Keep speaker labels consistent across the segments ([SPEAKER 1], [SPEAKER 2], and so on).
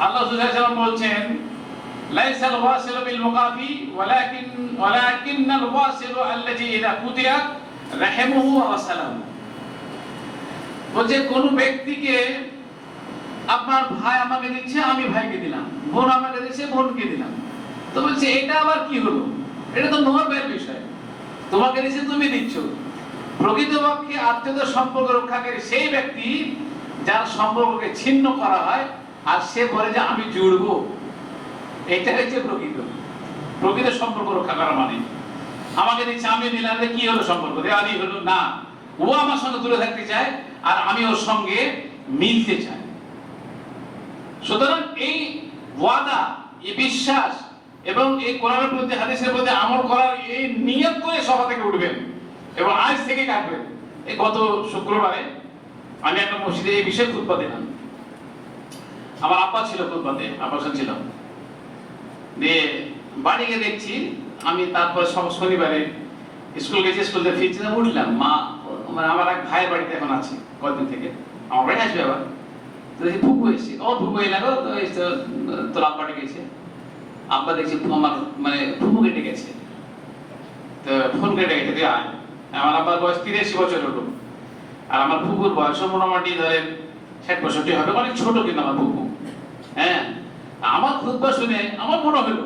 [SPEAKER 1] আল্লাহ সুবহানাহু ওয়া তাআলা বলছেন লাইসাল ওয়াসিলু বিল মুকাফি ওয়ালাকিনাল ওয়াসিলু আল্লাযী ইযা কুতিয়া রাহিমুহু ওয়া সালামু। বলছে কোন ব্যক্তিকে আপনার ভাই আমাকে দিচ্ছে, আমি ভাইকে দিলাম, বোন আমাকে দিচ্ছে, বোনকে দিলাম। তো বলছে এটা আবার কি হলো? এটা তো নরমের বিষয়, তোমাকে দিচ্ছে তুমি দিচ্ছ। প্রকৃতপক্ষে আত্মীয়তার সম্পর্ক রক্ষাকারী সেই ব্যক্তি যার সম্পর্ককে ছিন্ন করা হয় আর সে বলে যে আমি জুড়বো। এটা হচ্ছে প্রকৃত সম্পর্ক রক্ষা করা। মানে আমাকে দিচ্ছে আমি দিলাম, কি হলো সম্পর্ক? দেওয়ালি হলো না। ও আমার সঙ্গে দূরে থাকতে চায় আর আমি ওর সঙ্গে মিলতে চাই। সুতরাং এই ওয়াদা, এই বিশ্বাস এবং এই কোরআনের প্রতি হাদিসের প্রতি আমল করার এই নিয়ত করে সভা থেকে উঠবেন এবং আজ থেকে কাটবেন। এই গত শুক্রবারে আমি একটা মসজিদে এই বিষয়ে খুতবা দিলাম। আমার আব্বা ছিল খুতবাতে, আব্বা ছিল দিয়ে বাড়ি গিয়ে দেখছি আমি। তারপরে সব শনিবারে স্কুল গেছি, স্কুল থেকে ফিরছিলাম, উঠলাম মা মানে আমার এক ভাইয়ের বাড়িতে এখন আছে কয়েকদিন থেকে, আমার বাড়ি আসবে আবার। তো দেখি ফুপু এসেছে, ও ফুপু এলে গো, তো তোর আব্বাটা গেছে। আব্বা দেখছি আমার মানে ফুপুকে ডেকেছে, তো ফোন করে ডেকেছে দিয়ে আয়। আমার আব্বার বয়স 83 বছর হলো আর আমার ফুপুর বয়স মোটামুটি ধরেন 60-65 হবে, অনেক ছোট কিন্তু আমার ফুপু। হ্যাঁ, আমার খুতবা শুনে আমার মনে হলো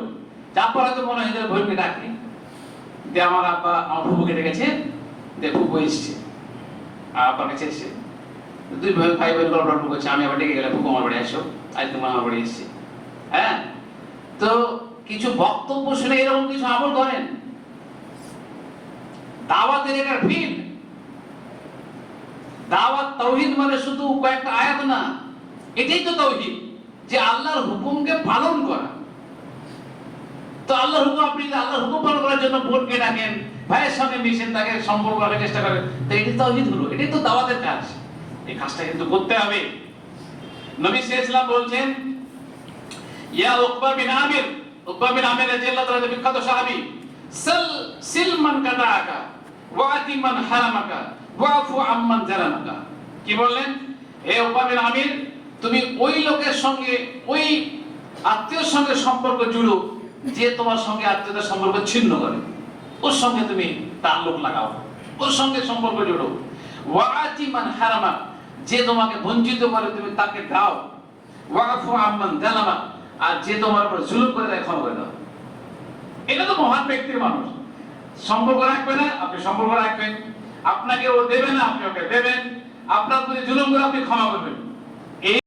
[SPEAKER 1] তারপর হয়তো মনে হয় যে ভৈরকে ডাকি দিয়ে আমার আব্বা আমার ফুপুকে ডেকেছে, দিয়ে ফুপু এসছে আর আব্বার কাছে এসছে। দুই ভাই বোন গল্প করছে, আমি আবার ডেকে গেলাম ফুপু আমার বাড়ি আসো, আজ তোমার আমার বাড়ি এসছে। হ্যাঁ, তো কিছু বক্তব্য শুনে এরকম কিছু আমল করেন। দাওয়াতের এটা ফিল্ড। দাওয়াত তাওহীদ মানে শুধু কয়েকটা আয়াত না, এটাই তো তাওহীদ, যে আল্লাহর হুকুমকে পালন করা। তো আল্লাহর হুকুম, আপনি আল্লাহর হুকুম পালন করার জন্য বোনকে ডাকেন, ভাইয়ের সঙ্গে মিশেন, তাকে সম্পর্ক করার চেষ্টা করেন, তো এটাই তাওহীদ হলো। এটাই তো দাওয়াতের কাজ। এই কাজটা কিন্তু করতে হবে। নবী সাল্লাল্লাহু আলাইহি ওয়াসাল্লাম বলছেন, ইয়া উকবা বিন আমির, উকবা বিন আমির রাদিয়াল্লাহু তাআলা বিখ্যাত সাহাবী, সিলমান কাদাকা ওয়া আতিমান হারামাকা ওয়াফু আম্মান জালামাকা। কি বললেন? হে উকবা বিন আমির, তুমি ওই লোকের সঙ্গে, ওই আত্মীয়র সঙ্গে সম্পর্ক জুড়ো যে তোমার সঙ্গে আত্মীয়তার সম্পর্ক ছিন্ন করে, ওর সঙ্গে তুমি তাল্লুক লাগাও, ওর সঙ্গে সম্পর্ক জুড়ো। ওয়া আতিমান হারামা, যে তোমাকে বঞ্চিত করে তুমি তাকে দাও। ওয়াফু আম্মান জালামা, আর যে তোমার উপর জুলুম করে দেয় ক্ষমা করে দাও। এটা তো মহান ব্যক্তির মানুষ। সম্পর্ক রাখবে না, আপনি সম্পর্ক রাখবেন। আপনাকে ও দেবে না, আপনি ওকে দেবেন। আপনার প্রতি জুলুম করে আপনি ক্ষমা করবেন।